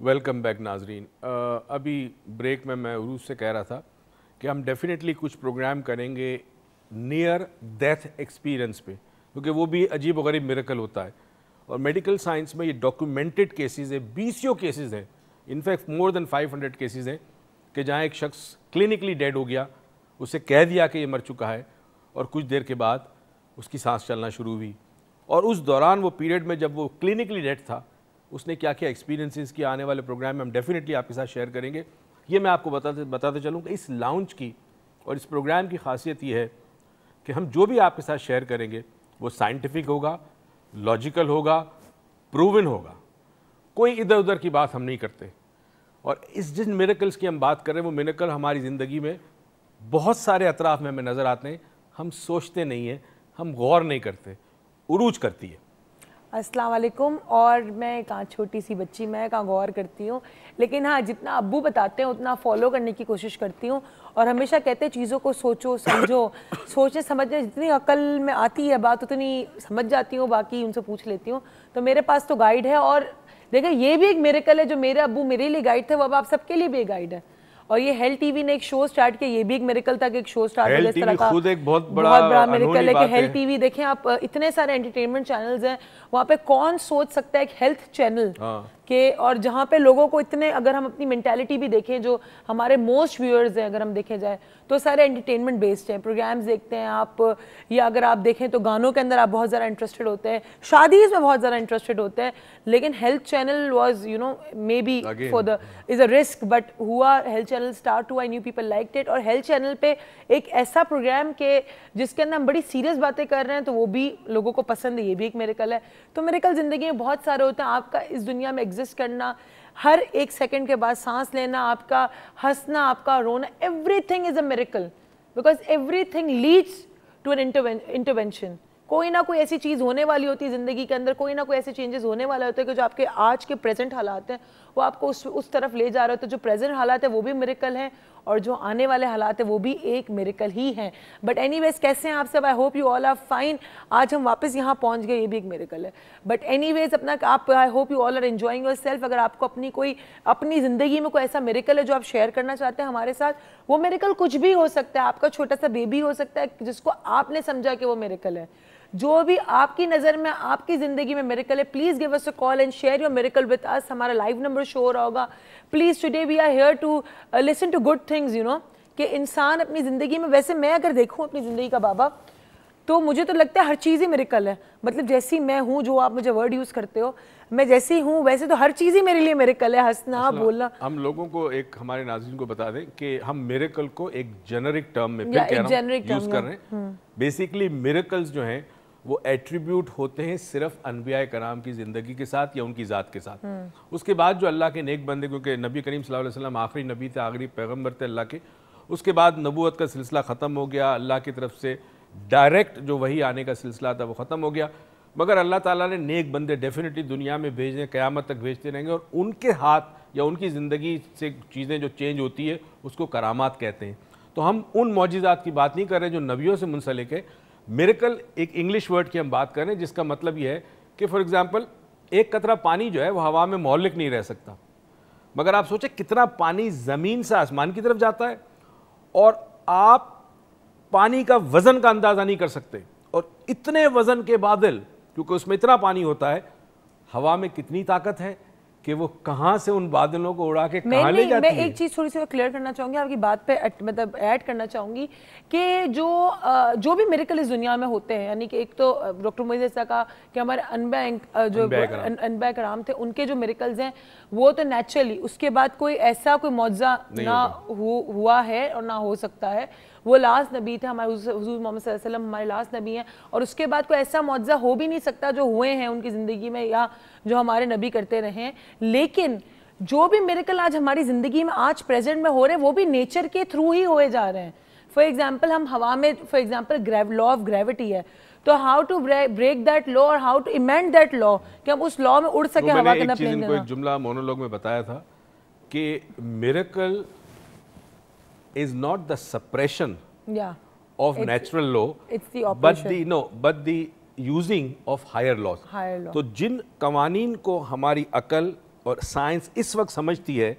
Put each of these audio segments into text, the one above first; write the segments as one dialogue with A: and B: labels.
A: Welcome back नाजरीन। अभी break में मैं उरूज से कह रहा था कि हम डेफिनेटली कुछ प्रोग्राम करेंगे नियर डेथ एक्सपीरियंस पे, क्योंकि वो भी अजीब व गरीब मिरेकल होता है और मेडिकल साइंस में ये डॉक्यूमेंटेड केसेस है, 20 केसेस हैं, इनफैक्ट मोर देन 500 केसेस हैं कि जहाँ एक शख्स क्लिनिकली डेड हो गया, उसे कह दिया कि ये मर चुका है और कुछ देर के बाद उसकी सांस चलना शुरू हुई और उस दौरान वो पीरियड में जब वो क्लिनिकली डेड था उसने क्या क्या एक्सपीरियंसेस किया, आने वाले प्रोग्राम में हम डेफिनेटली आपके साथ शेयर करेंगे। ये मैं आपको बताते चलूँ कि इस लाउंज की और इस प्रोग्राम की खासियत ये है कि हम जो भी आपके साथ शेयर करेंगे वो साइंटिफिक होगा, लॉजिकल होगा, प्रूवन होगा, कोई इधर उधर की बात हम नहीं करते। और इस जिन मिरेकल्स की हम बात कर रहे हैं वो मिरेकल हमारी ज़िंदगी में बहुत सारे अतराफ में हमें नज़र आते हैं, हम सोचते नहीं हैं, हम गौर नहीं करते, उरूज करती है।
B: अस्सलाम वालेकुम। और मैं कहाँ छोटी सी बच्ची, मैं कहाँ गौर करती हूँ, लेकिन हाँ जितना अब्बू बताते हैं उतना फॉलो करने की कोशिश करती हूँ। और हमेशा कहते हैं चीज़ों को सोचो समझो, सोचने समझने जितनी अकल में आती है बात उतनी समझ जाती हूँ, बाकी उनसे पूछ लेती हूँ। तो मेरे पास तो गाइड है और देखिए ये भी एक मिरेकल है, जो मेरे अब्बू मेरे लिए गाइड थे वो अब आप सबके लिए भी एक गाइड है। और ये हेल्थ टीवी ने एक शो स्टार्ट किया, ये भी एक मिरेकल था कि एक शो स्टार्ट हो गया इस तरह का।
A: खुद एक बहुत बड़ा
B: मिरेकल है कि हेल्थ टीवी देखें आप, इतने सारे एंटरटेनमेंट चैनल्स हैं, वहाँ पे कौन सोच सकता है एक हेल्थ चैनल के, और जहाँ पे लोगों को इतने, अगर हम अपनी मेंटालिटी भी देखें, जो हमारे मोस्ट व्यूअर्स हैं अगर हम देखे जाए तो सारे एंटरटेनमेंट बेस्ड हैं, प्रोग्राम्स देखते हैं आप, या अगर आप देखें तो गानों के अंदर आप बहुत ज़्यादा इंटरेस्टेड होते हैं, शादीज़ में बहुत ज़्यादा इंटरेस्टेड होते हैं। लेकिन health channel was you know may be for the is a risk, but हुआ हेल्थ चैनल स्टार्ट हुआ, न्यू पीपल लाइक्ड इट। और हेल्थ चैनल पे एक ऐसा प्रोग्राम के जिसके अंदर हम बड़ी सीरियस बातें कर रहे हैं तो वो भी लोगों को पसंद है, ये भी एक मिरेकल है। तो मिरेकल ज़िंदगी में बहुत सारे होते हैं। आपका इस दुनिया में एग्जिस्ट करना, हर एक सेकंड के बाद सांस लेना, आपका हंसना, आपका रोना, everything is a miracle, because everything leads to an intervention. कोई ना कोई ऐसी चीज़ होने वाली होती है ज़िंदगी के अंदर, कोई ना कोई ऐसे चेंजेस होने वाले होते हैं कि जो आपके आज के प्रेजेंट हालात हैं वो आपको उस तरफ ले जा रहे होते हैं। जो प्रेजेंट हालात है वो भी मिरेकल हैं और जो आने वाले हालात है वो भी एक मिरेकल ही हैं। बट एनीवेज कैसे हैं आप सब? I hope you all are fine. आज हम वापस यहाँ पहुँच गए, ये भी एक मिरेकल है। बट एनीवेज अपना आप, I hope you all are enjoying yourself. अगर आपको अपनी ज़िंदगी में कोई ऐसा मिरेकल है जो आप शेयर करना चाहते हैं हमारे साथ, वो मिरेकल कुछ भी हो सकता है। आपका छोटा सा बेबी हो सकता है जिसको आपने समझा कि वो मिरेकल है। जो भी आपकी नज़र में आपकी ज़िंदगी में मिरेकल है, please give us a call and share your miracle with us. हमारा लाइव नंबर शो हो रहा होगा। Please today we are here to listen to good things, you know, कि इंसान अपनी ज़िंदगी में, वैसे मैं अगर देखूँ अपनी ज़िंदगी का बाबा, तो मुझे तो लगता है हर चीज़ ही मिरेकल है। मतलब जैसी मैं हूँ, जो आप मुझे वर्ड यूज़ करते हो, मैं जैसी हूँ वैसे तो हर चीज़ ही मेरे लिए मिरेकल है। हंसना, बोलना।
A: हम लोगों को एक, हमारे नाज़रीन को बता दें कि हम मिरेकल को एक जेनरिक टर्म में फिर कह रहा हूं यूज़ कर रहे हैं। बेसिकली मिरेकल्स जो हैं वो एट्रीब्यूट होते हैं सिर्फ अनबिया कराम की ज़िंदगी के साथ या उनकी ज़ात के साथ। उसके बाद जो अल्लाह के नेक बंदे, क्योंकि नबी करीम सल्लल्लाहु अलैहि वसल्लम आखिरी नबी थे, आखिरी पैगम्बर थे अल्लाह के, उसके बाद नबूवत का सिलसिला ख़त्म हो गया, अल्लाह की तरफ से डायरेक्ट जो वही आने का सिलसिला था वो ख़त्म हो गया। मगर अल्लाह ताला ने नेक बंदे डेफिनेटली दुनिया में भेजने, क़यामत तक भेजते रहेंगे, और उनके हाथ या उनकी ज़िंदगी से चीज़ें जो चेंज होती है उसको करामात कहते हैं। तो हम उन मौजिज़ात की बात नहीं कर रहे जो नबियों से मुंसलिक है। मिरेकल एक इंग्लिश वर्ड की हम बात करें जिसका मतलब ये है कि फॉर एग्जांपल एक कतरा पानी जो है वो हवा में मौलिक नहीं रह सकता, मगर आप सोचें कितना पानी ज़मीन से आसमान की तरफ जाता है और आप पानी का वज़न का अंदाज़ा नहीं कर सकते। और इतने वज़न के बादल, क्योंकि उसमें इतना पानी होता है, हवा में कितनी ताकत है कि वो कहाँ से उन बादलों को उड़ा के कहाँ ले जाती है।
B: मैं एक चीज़ थोड़ी सी क्लियर करना चाहूँगी आपकी बात पे, मतलब ऐड करना चाहूँगी कि जो भी मिरेकल इस दुनिया में होते हैं, यानी कि एक तो डॉक्टर मोइज़ ऐसा कहा कि हमारे अनबिया कराम थे, उनके जो मिरेकल्स हैं वो तो नेचुरली, उसके बाद कोई ऐसा कोई मौजज़ा ना हुआ है और ना हो सकता है। वो लास्ट नबी थे, हमारे हुज़ूर मोहम्मद सल्लल्लाहु अलैहि वसल्लम हमारे लास्ट नबी हैं, और उसके बाद कोई ऐसा मौजज़ा हो भी नहीं सकता जो हुए हैं उनकी ज़िंदगी में या जो हमारे नबी करते रहे हैं। लेकिन जो भी मिरेकल आज हमारी ज़िंदगी में आज प्रेजेंट में हो रहे हैं वो भी नेचर के थ्रू ही हुए जा रहे हैं। फॉर एग्जाम्पल हम हवा में, for example law of gravity है, तो how to break that law और how to amend that law कि हम उस लॉ में उड़ सके हवा के अंदर प्लेन
A: में। एक जुमला मोनोलॉग में बताया था कि miracle is not the suppression of natural law, but the using of higher laws. तो जिन कवानीन को हमारी अकल اور سائنس اس وقت سمجھتی ہے,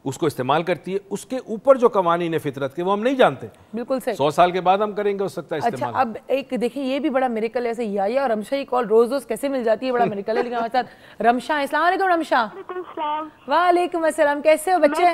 A: اس کو استعمال کرتی ہے, اس کے اوپر جو قوانین فطرت کے وہ ہم نہیں جانتے.
B: بالکل صحیح.
A: 100 سال کے بعد ہم کریں گے ہو سکتا ہے استعمال.
B: اچھا اب ایک دیکھیں یہ بھی بڑا میریکل ہے, ایسے یا اور رمشا کی کال روز روز کیسے مل جاتی ہے, بڑا میریکل ہے. لیکن ہمارے ساتھ رمشا. السلام علیکم رمشا. وعلیکم السلام. کیسے ہو بچے؟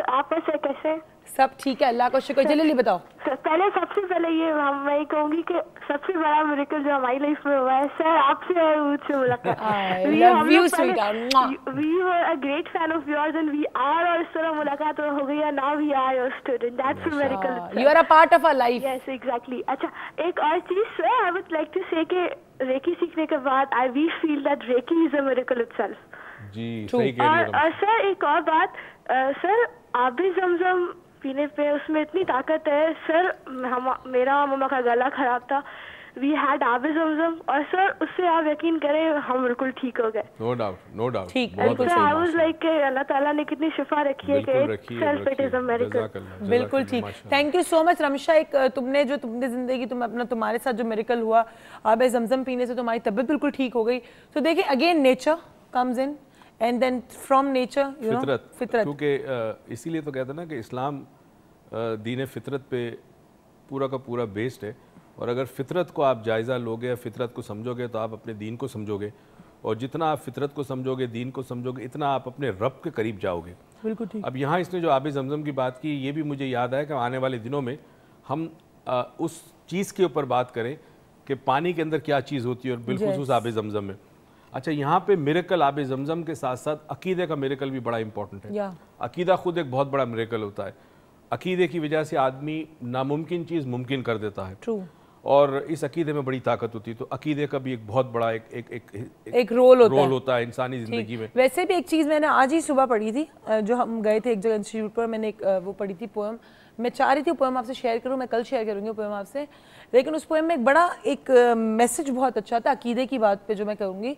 C: آپ کیسے؟
B: سب ٹھیک ہے اللہ کا شکر. جلیلی بتاؤ.
C: پہلے سب سے پہلے یہ میں یہ کہوں گی کہ سب سے بڑا میریکل جو ہماری لائف میں ہوا ہے سر آپ سے اور مجھ سے ملاقات. We were a great fan of yours and we are, اور اس طرح ملاقات ہو گئی ہے. Now we are your student. That's a miracle.
B: You are a part of our life.
C: Yes exactly. اچھا ایک اور چیز sir, I would like to say کہ ریکی سیکھنے کے بعد we feel that Reiki is a miracle itself.
A: جی صحیح کہہ رہی ہیں.
C: اور سر ایک اور بات سر, آب زمزم پینے پہ اس میں اتنی طاقت ہے سر. میرا مما کا گلا خراب تھا, وی ہیڈ آب زمزم, اور سر اس سے آپ یقین کریں ہم بالکل ٹھیک ہو گئے.
A: No doubt no doubt.
C: I was like کہ اللہ تعالیٰ نے کتنی شفا رکھی ہے کہ self it is a miracle.
B: بالکل ٹھیک. تھینک یو سو مچ رمشا. ایک تم نے زندگی تمہارے ساتھ جو میریکل ہوا آب زمزم پینے سے تمہاری طبیعت بالکل ٹھیک ہو گئی. تو دیکھیں again nature comes in and then from nature فطرت.
A: کیونکہ اسی لیے تو کہتے ہیں نا کہ اسلام دین فطرت پہ پورا کا پورا بیسڈ ہے, اور اگر فطرت کو آپ جائزہ لوگے, فطرت کو سمجھو گے تو آپ اپنے دین کو سمجھو گے, اور جتنا آپ فطرت کو سمجھو گے, دین کو سمجھو گے, اتنا آپ اپنے رب کے قریب جاؤ گے.
B: بالکل ٹھیک.
A: اب یہاں اس نے جو آب زمزم کی بات کی, یہ بھی مجھے یاد آیا کہ آنے والے دنوں میں ہم اس چیز کے اوپر بات کریں کہ پانی کے اندر کیا چیز ہوتی ہے, اور بالخصوص آب زمزم میں. اچھا یہاں پہ میریکل آب زمزم کے ساتھ ساتھ عقیدے کا میریکل بھی بڑا امپورٹنٹ ہے. عقیدہ خود ایک بہت بڑا میریکل ہوتا ہے. عقیدے کی وجہ سے آدمی ناممکن چیز ممکن کر دیتا ہے, اور اس عقیدے میں بڑی طاقت ہوتی ہے. تو عقیدے کا بھی ایک بہت بڑا ایک رول ہوتا ہے انسانی زندگی میں.
B: ویسے بھی ایک چیز میں نے آج ہی صبح پڑھی تھی, جو ہم گئے تھے ایک جگہ انسٹیٹیوٹ پر, میں نے ایک وہ پڑھی تھی پوئم. میں چاہ رہی تھی پوئم آپ سے شیئر کروں, میں کل شیئر کروں گی پوئم آپ سے. لیکن اس پوئم میں ایک بڑا ایک میسج بہت اچھا تھا عقیدے کی بات پہ, جو میں کہوں گی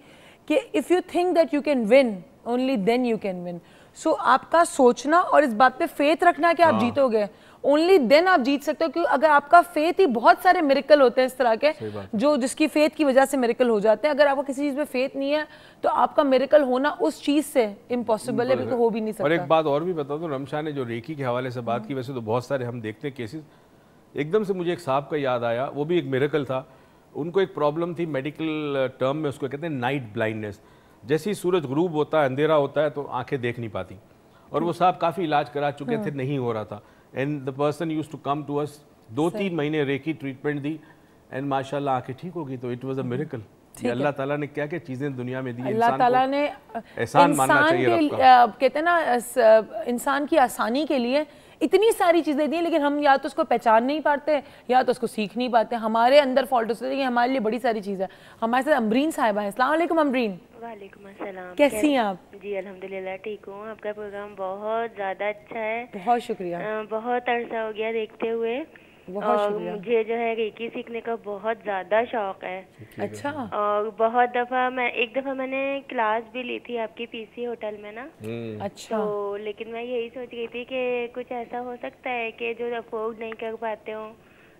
B: کہ if you think that you can win, only then you can win. So آپ کا سوچنا اور اس بات پہ فیتھ رکھنا کہ آپ جیتو گے, only then آپ جیت سکتے ہو. کیونکہ اگر آپ کا فیتھ ہی, بہت سارے میریکل ہوتے ہیں اس طرح کے جو جس کی فیتھ کی وجہ سے میریکل ہو جاتے ہیں. اگر آپ کو کسی چیز پہ فیتھ نہیں ہے تو آپ کا میریکل ہونا اس چیز سے امپاسبل ہے, بالکل ہو بھی نہیں سکتا.
A: اور ایک بات اور بھی بتا دوں, رمشا نے جو ریکی کے حوالے سے بات کی, ویسے تو بہت سارے ہم دیکھتے ہیں کیسز. ایک دم سے مجھے ایک صاحب کا یاد آیا, وہ بھی ایک میریکل تھا. ان کو ایک پرابلم تھی میڈیکل ٹرم میں, اس کو کہتے ہیں نائٹ بلائنڈنس. جیسے ہی سورج غروب ہوتا ہے, اندھیرا ہوتا ہے, تو آنکھیں دیکھ نہیں پاتی. اور وہ صاحب کافی علاج کرا چکے تھے, نہیں ہو رہا تھا. And the person used to come to us, 2-3 مہینے ریکی ٹریٹمنٹ دی, اینڈ ماشاء اللہ آنکھیں ٹھیک ہو گئی. تو اٹ واز اے میریکل. اللہ تعالیٰ نے کیا کیا چیزیں دنیا میں دی,
B: اللہ تعالیٰ نے
A: احسان ماننا چاہیے رب کا.
B: کہتے ہیں نا انسان کی آسانی کے لیے اتنی ساری چیزیں دی ہیں, لیکن ہم یا تو اس کو پہچان نہیں پاتے یا تو اس کو سیکھ نہیں پاتے. ہمارے اندر فالٹ ہوتے ہیں, ہمارے لیے بڑی ساری چیز ہے. ہمارے ساتھ امبرین صاحبہ ہیں. السلام علیکم امبرین.
D: وعلیکم السلام.
B: کیسی ہیں آپ؟
D: جی الحمدللہ ٹھیک ہوں. آپ کا پروگرام بہت زیادہ اچھا ہے.
B: بہت شکریہ.
D: بہت عرصہ ہو گیا دیکھتے ہوئے, اور مجھے جو ہے ریکی سیکھنے کا بہت زیادہ شوق ہے.
B: اچھا.
D: اور بہت دفعہ ایک دفعہ میں نے کلاس بھی لی تھی آپ کی PC ہوٹل میں نا.
B: اچھا.
D: تو لیکن میں یہی سوچ رہی تھی کہ کچھ ایسا ہو سکتا ہے کہ جو افورڈ نہیں کر پاتے ہوں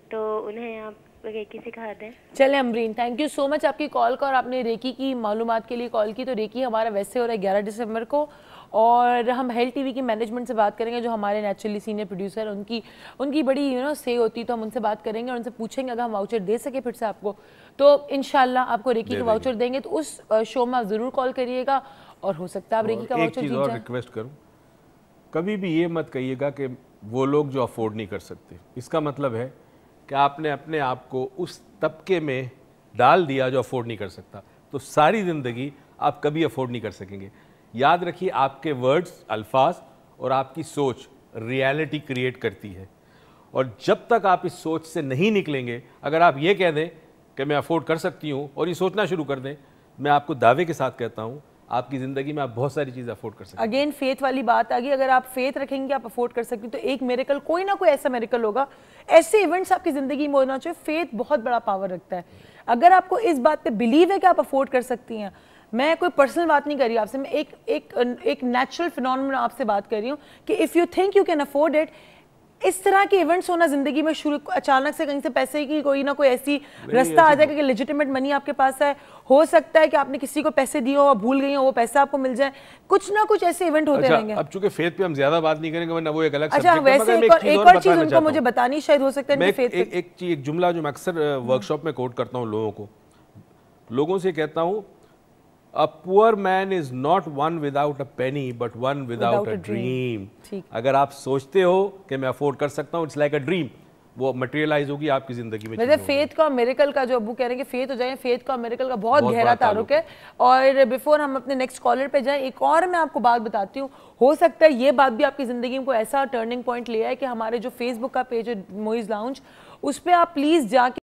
D: تو انہیں آپ ریکی سکھا دیں.
B: چلیں امبرین, تھینک یو سو مچ آپ کی کال کا, اور آپ نے ریکی کی معلومات کے لیے کال کی. تو ریکی ہمارا ویسے ہو رہا ہے 11 دسمبر کو, اور ہم ہیلتھ TV کی مینجمنٹ سے بات کریں گے, جو ہمارے نیچرلی سینئر پروڈیوسر, ان کی بڑی سے ہوتی, تو ہم ان سے بات کریں گے اور ان سے پوچھیں گے اگر ہم واؤچر دے سکے پھر سے آپ کو, تو انشاءاللہ آپ کو ریکی کا واؤچر دیں گے. تو اس شو میں آپ ضرور کال کریے گا, اور ہو سکتا ہے آپ ریکی کا واؤچر جیت جائیں.
A: ایک چیز اور ریکویسٹ کروں, کبھی بھی یہ مت کہیے گا کہ وہ لوگ جو افورڈ نہیں کر سکتے. اس کا مطلب ہے کہ آپ نے اپنے آپ کو اس طبقے میں ڈال دیا جو افورڈ نہیں کر سکتا, تو ساری زندگی آپ کبھی افورڈ نہیں کر سکیں گے. یاد رکھیے, آپ کے ورڈز, الفاظ اور آپ کی سوچ ریالٹی کریٹ کرتی ہے, اور جب تک آپ اس سوچ سے نہیں نکلیں گے, اگر آپ یہ کہہ دیں کہ میں افورڈ کر سکتی ہوں اور یہ سوچنا شروع کر دیں, میں آپ کو دعوے کے ساتھ کہتا ہوں آپ کی زندگی میں آپ بہت ساری چیزیں افورڈ کر سکتے ہیں.
B: اگین فیتھ والی بات آ گئی, اگر آپ فیتھ رکھیں گے آپ افورڈ کر سکتے ہیں, تو ایک میریکل, کوئی نہ کوئی ایسا میریکل ہوگا. ایسے ایونٹس آپ کی زندگی میں ہونا چاہیے. فیتھ بہت بڑا پاور رکھتا ہے. اگر آپ کو اس بات پہ بلیو ہے کہ آپ افورڈ کر سکتی ہیں, میں کوئی پرسنل بات نہیں کر رہی آپ سے, میں ایک نیچرل فینومینن آپ سے بات کر رہی ہوں کہ if you think you can afford it, इस तरह के इवेंट्स होना जिंदगी में शुरू, अचानक से कहीं से पैसे की कोई ना कोई ऐसी रास्ता आ जाएगा कि लेजिटिमेट मनी आपके पास है, हो सकता है कि आपने किसी को पैसे दिए हो और भूल गई हो, वो पैसा आपको मिल जाए, कुछ ना कुछ ऐसे इवेंट होते रहेंगे।
A: अब चूंकि फेथ पे हम ज्यादा बात नहीं करेंगे वरना वो एक अलग
B: सब्जेक्ट है। वैसे एक और चीज उनको मुझे बतानी शायद हो सकता है,
A: एक जुमला जो मैं अक्सर वर्कशॉप में कोट करता हूँ लोगों से कहता हूँ, A poor man is not one without a penny, but one without a dream. अगर आप सोचते हो कि मैं अफोर्ड कर सकता हूँ, it's like a dream, वो मटेरियलाइज होगी आपकी जिंदगी में।
B: वैसे फेथ का मिरेकल का जो अबू कह रहे हैं कि फेथ हो जाए, फेथ का मिरेकल का बहुत गहरा ताल्लुक है। और बिफोर हम अपने नेक्स्ट कॉलर पे जाएं, एक और मैं आपको बात बताती हूँ, हो सकता है ये बात भी आपकी जिंदगी में कोई ऐसा टर्निंग पॉइंट लिया है कि हमारे जो फेसबुक का पेज है मोइज लाउंज, उस पर आप प्लीज जाके